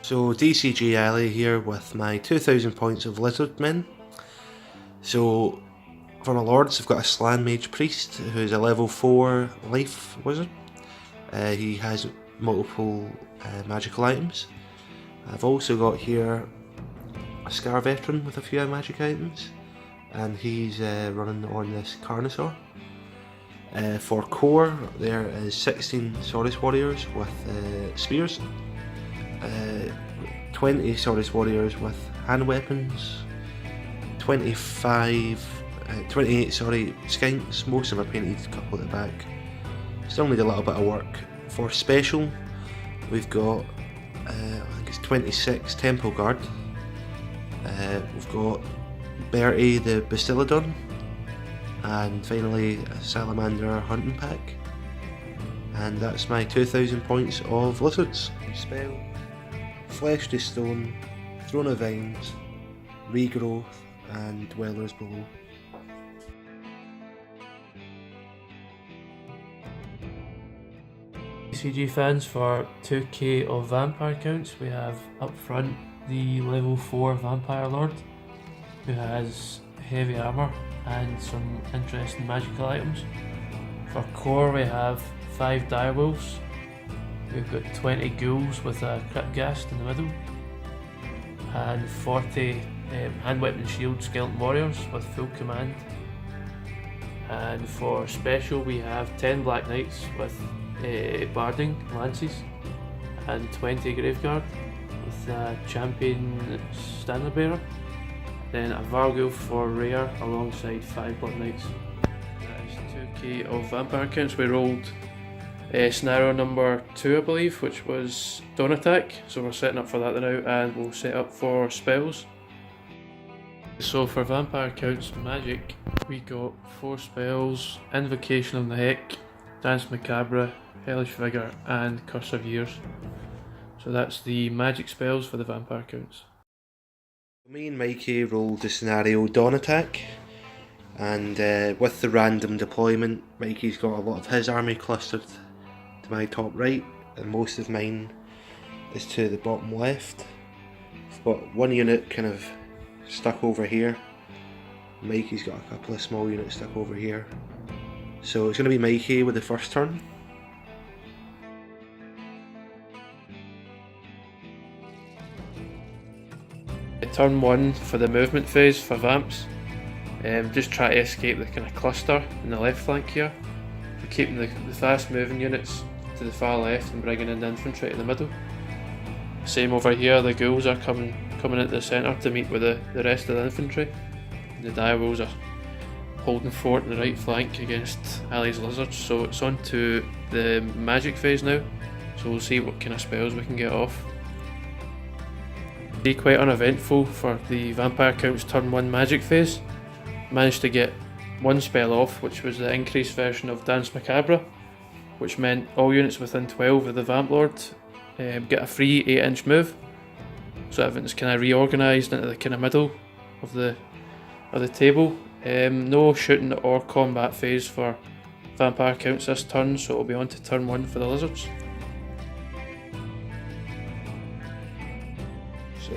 So DCG Ali here with my 2000 points of Lizardmen. So for my lords I've got a Slan Mage Priest who's a level 4 life wizard. He has multiple magical items. I've also got here a Scar Veteran with a few magic items, and he's running on this Carnosaur. For core there is 16 Saurus Warriors with spears, 20 Saurus Warriors with hand weapons, 28 skinks, most of them are painted, a couple at the back. Still need a little bit of work. For special, we've got I think it's 26 Temple Guard. We've got Bertie the Bastiladon, and finally a Salamander Hunting Pack. And that's my 2000 points of lizards. Spell: Flesh to Stone, Throne of Vines, Regrowth, and Dwellers Below. CG fans, for 2k of vampire counts, we have up front the level 4 vampire lord who has heavy armour and some interesting magical items. For core we have 5 direwolves. We've got 20 ghouls with a cryptghast in the middle, and 40 hand weapon shield skeleton warriors with full command. And for special we have 10 black knights with barding lances, and 20 graveguard with a champion standard bearer, then a Vargulf for rare alongside 5 blood knights. That is 2k of vampire counts. We rolled scenario number 2 I believe, which was Dawn Attack, so we're setting up for that now, and we'll set up for spells. So for vampire counts magic, we got 4 spells: Invocation of the Heck, Dance Macabre, Hellish Vigour, and Curse of Years. So that's the magic spells for the vampire counts. Me and Mikey rolled the scenario Dawn Attack, and with the random deployment, Mikey's got a lot of his army clustered to my top right, and most of mine is to the bottom left. I've got one unit kind of stuck over here. Mikey's got a couple of small units stuck over here. So it's going to be Mikey with the first turn. Turn 1 for the movement phase for vamps. Just try to escape the kind of cluster in the left flank here. We're keeping the fast moving units to the far left and bringing in the infantry to the middle. Same over here, the ghouls are coming into the centre to meet with the rest of the infantry. And the direwolves are holding fort in the right flank against Ali's lizards. So it's on to the magic phase now, so we'll see what kind of spells we can get off. Quite uneventful for the vampire counts turn 1 magic phase. Managed to get 1 spell off, which was the increased version of Dance Macabre, which meant all units within 12 of the vamp lord get a free 8-inch move. So everything's kind of reorganised into the kind of middle of the table. No shooting or combat phase for vampire counts this turn, so it'll be on to turn 1 for the lizards. So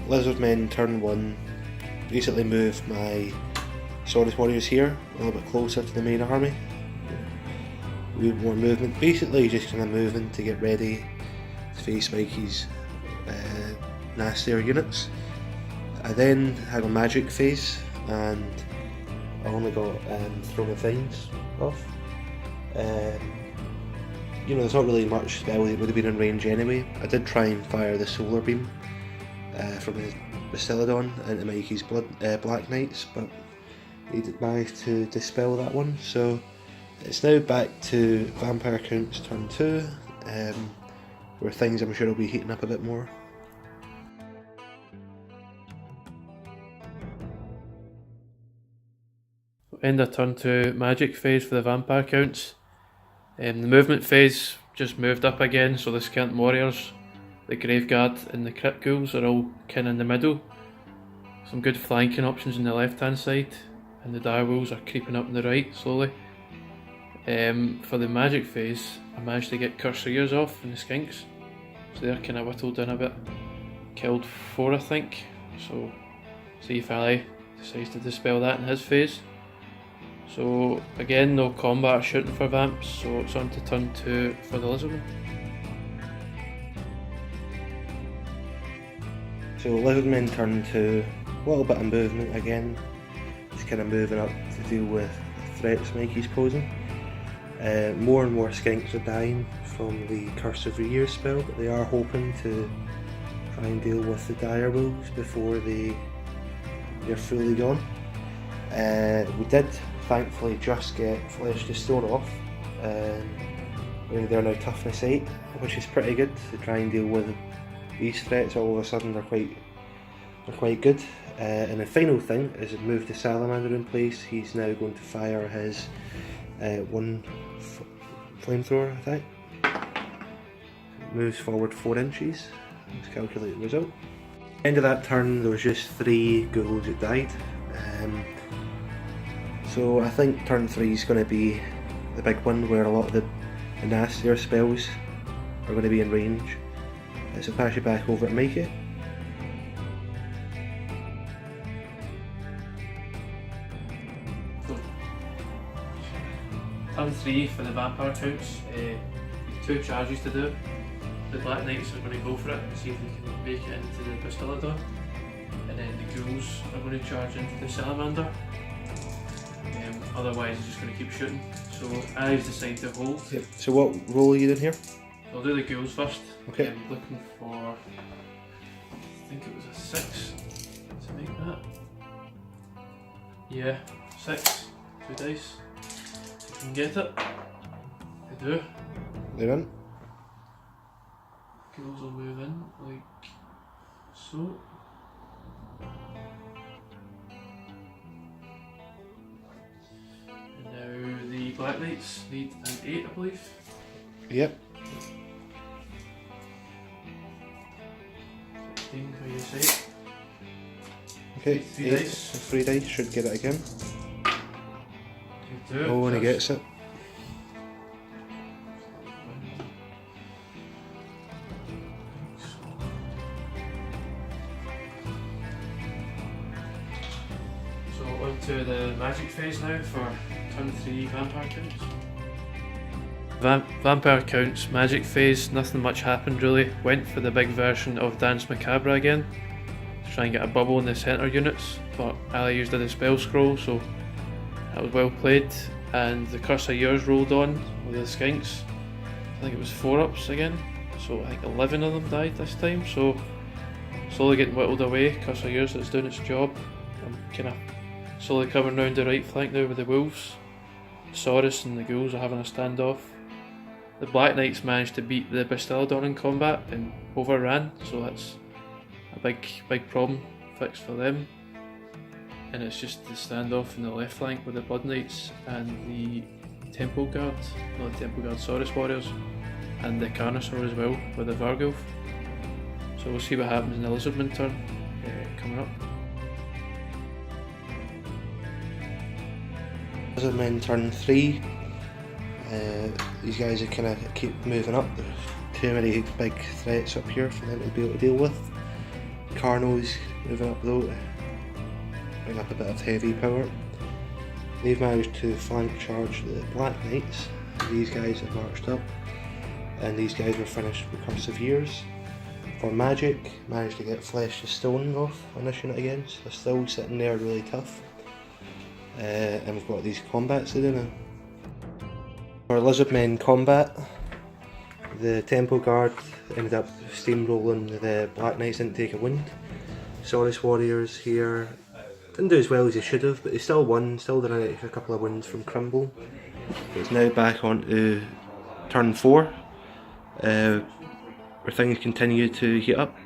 Lizardmen turn 1, basically move my Saurus Warriors here a little bit closer to the main army. A bit more movement, basically just kind of moving to get ready to face Mikey's nastier units. I then had a magic phase, and I only got Throne of Vines off. You know, there's not really much spell that would have been in range anyway. I did try and fire the Solar Beam from the Bastiladon into Mikey's Black Knights, but he managed to dispel that one. So it's now back to vampire counts turn 2, where things I'm sure will be heating up a bit more. End of turn 2 magic phase for the vampire counts. The movement phase just moved up again, so the skeleton warriors, the graveguard and the crypt ghouls are all kind of in the middle. Some good flanking options on the left hand side, and the direwolves are creeping up on the right slowly. For the magic phase, I managed to get Curse of Years off and the skinks, so they're kind of whittled in a bit. killed 4 I think, so see if Ali decides to dispel that in his phase. So again, no combat or shooting for Vamps, so it's on to turn 2 for the Lizardmen. So Lizardmen turn 2, a little bit of movement again, just kind of moving up to deal with the threats Mikey's posing. More and more skinks are dying from the Curse of Years spell, but they are hoping to try and deal with the dire wolves before they're fully gone. We did thankfully just get Flesh to Stone off. They're now toughness 8, which is pretty good to try and deal with these threats. All of a sudden they're quite good. And the final thing is to move the Salamander in place. He's now going to fire his one flamethrower attack. Moves forward 4 inches. Let's calculate the result. End of that turn there was just 3 ghouls that died. So I think turn 3 is going to be the big one where a lot of the nastier spells are going to be in range. So pass you back over to Mikey. Turn 3 for the vampire counts, 2 charges to do. The Black Knights are going to go for it and see if they can make it into the Bastiladon, and then the ghouls are going to charge into the Salamander. Otherwise they're just going to keep shooting. So Ali's decided to hold. Yep. So what roll are you doing here? I'll do the ghouls first. Okay. I'm looking for, I think it was a 6 to make that. Yeah, 6, 2 dice. If you can get it, I do. They're in. Ghouls will move in like so. And now the Black Knights need an 8 I believe. Yep. 16, how you say it? Okay, 3 8, dice. so 3 dice, should get it again. You do it. Oh, when he gets it. So on to the magic phase now for turn 3 vampire counts. Vampire counts, magic phase, nothing much happened really. Went for the big version of Dance Macabre again to try and get a bubble in the centre units, but Ali used a dispel scroll, so that was well played. And the Curse of Years rolled on with the skinks. I think it was 4-ups again, so I think 11 of them died this time, so slowly getting whittled away. Curse of Years is doing its job. I'm kind of slowly coming round the right flank now with the wolves. Saurus and the ghouls are having a standoff. The Black Knights managed to beat the Bastiladon in combat and overran, so that's a big problem fixed for them. And it's just the standoff in the left flank with the Blood Knights and the Temple Guard, not the Temple Guard, Saurus Warriors, and the Carnosaur as well with the Vargulf. So we'll see what happens in the Lizardman turn coming up. Lizardmen turn 3. These guys are kind of keep moving up. There's too many big threats up here for them to be able to deal with. Carno's moving up though to bring up a bit of heavy power. They've managed to flank charge the Black Knights. These guys have marched up, and these guys were finished with Curse of Years. For magic, managed to get Flesh to Stone off on this unit again, so they're still sitting there really tough. And we've got these combats to do now. For Lizardmen combat, the Temple Guard ended up steamrolling the Black Knights, didn't take a wind. Saurus Warriors here didn't do as well as they should have, but they still won, still did a couple of wins from Crumble. It's now back on to turn 4, where things continue to heat up.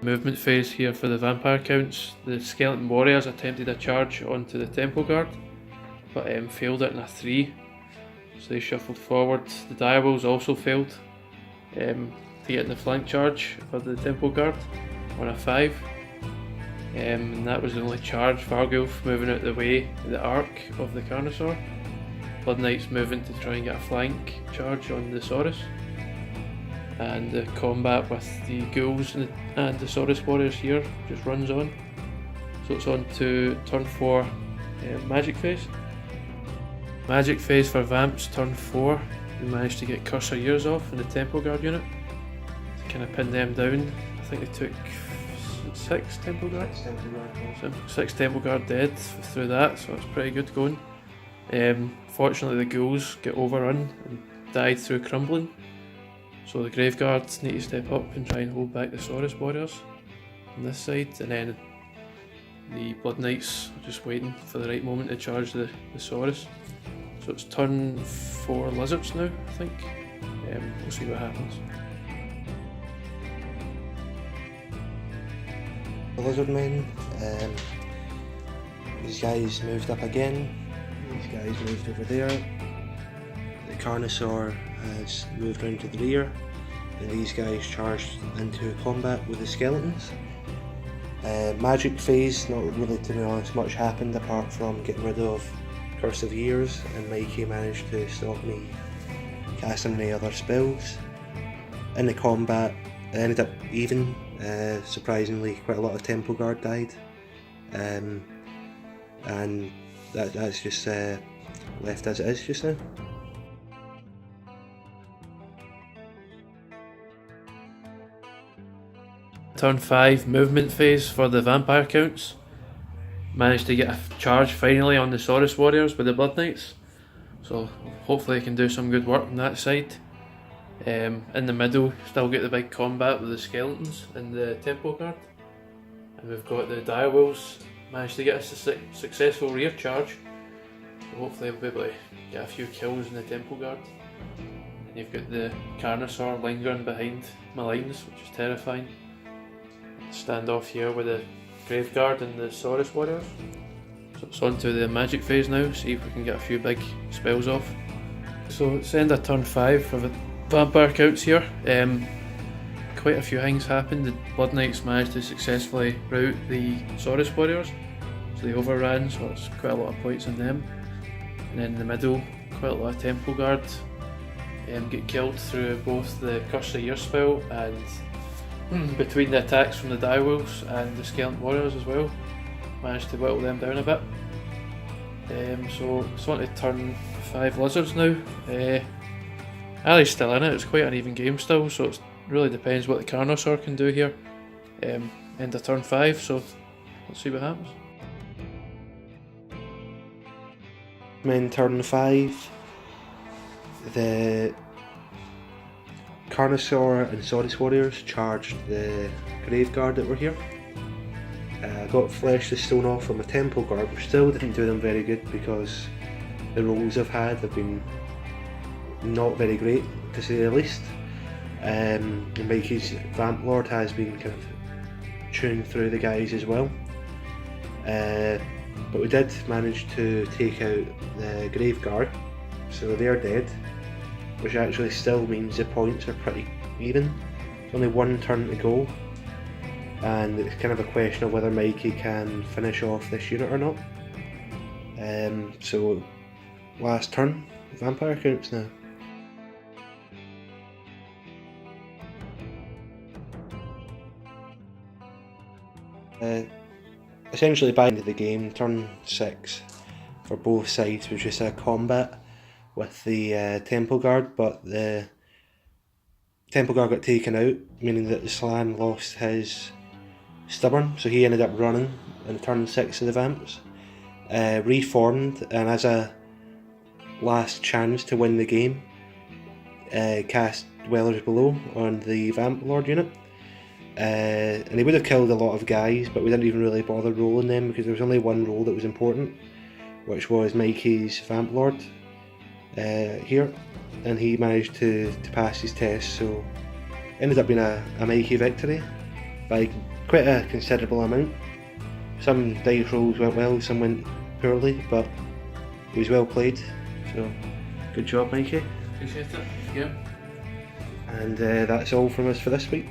Movement phase here for the vampire counts. The Skeleton Warriors attempted a charge onto the Temple Guard, but failed it in a 3. So they shuffled forward. The Direwolves also failed to get in the flank charge of the Temple Guard on a 5. And that was the only charge. Vargulf moving out the way, the arc of the Carnosaur. Blood Knights moving to try and get a flank charge on the Saurus. And the combat with the ghouls and the Saurus warriors here just runs on. So it's on to turn 4 magic phase. Magic phase for Vamps, turn 4. We managed to get Curse of Years off in the Temple Guard unit to kind of pin them down. I think they took 6 Temple Guards? 6 Temple Guard dead through that, so it's pretty good going. Fortunately the ghouls get overrun and died through crumbling. So the Grave Guards need to step up and try and hold back the Saurus warriors on this side, and then the Blood Knights are just waiting for the right moment to charge the Saurus. So it's turn 4 Lizards now, I think. We'll see what happens. The Lizardmen, these guys moved up again, these guys moved over there, the Carnosaur has moved round to the rear, and these guys charged into combat with the skeletons. Magic phase, not really, to be honest, much happened apart from getting rid of Curse of Years, and Mikey managed to stop me casting any other spells. In the combat, it ended up even. Surprisingly, quite a lot of Temple Guard died, and that's just left as it is just now. Turn 5 movement phase for the vampire counts. Managed to get a charge finally on the Saurus warriors with the Blood Knights, so hopefully I can do some good work on that side. In the middle, still get the big combat with the skeletons and the Temple Guard, and we've got the direwolves managed to get us a successful rear charge, so hopefully we'll be able to get a few kills in the Temple Guard. And you've got the Carnosaur lingering behind my lines, which is terrifying. Stand off here with the Grave Guard and the Saurus warriors. So it's on to the magic phase now, see if we can get a few big spells off. So it's end of turn 5 for the vampire counts here. Quite a few things happened. The Blood Knights managed to successfully rout the Saurus warriors, so they overran, so it's quite a lot of points on them. And then in the middle, quite a lot of Temple Guard get killed through both the Curse of Year spell and between the attacks from the direwolves and the skeleton warriors as well. Managed to whittle them down a bit. So it's on to turn 5 Lizards now. Ali's still in it, it's quite an even game still, so it really depends what the Carnosaur can do here. End of turn 5, so let's see what happens. In turn 5, the Carnosaur and Saurus warriors charged the Grave Guard that were here. Got Flesh the Stone off from a Temple Guard, which still didn't do them very good because the rolls I've had have been not very great, to say the least. And Mikey's Vamp Lord has been kind of chewing through the guys as well. But we did manage to take out the Grave Guard, so they're dead, which actually still means the points are pretty even. There's only one turn to go, and it's kind of a question of whether Mikey can finish off this unit or not. So last turn, vampire counts now. Essentially by the end of the game, turn 6 for both sides was just a combat with the Temple Guard, but the Temple Guard got taken out, meaning that the Slan lost his Stubborn, so he ended up running in turn 6 of the Vamps. Reformed, and as a last chance to win the game, cast Dwellers Below on the Vamp Lord unit. And he would have killed a lot of guys, but we didn't even really bother rolling them because there was only one roll that was important, which was Mikey's Vamp Lord here, and he managed to pass his test, so ended up being a Mikey victory by quite a considerable amount. Some dice rolls went well, some went poorly, but he was well played, so good job Mikey. Appreciate it. Yeah. And that's all from us for this week.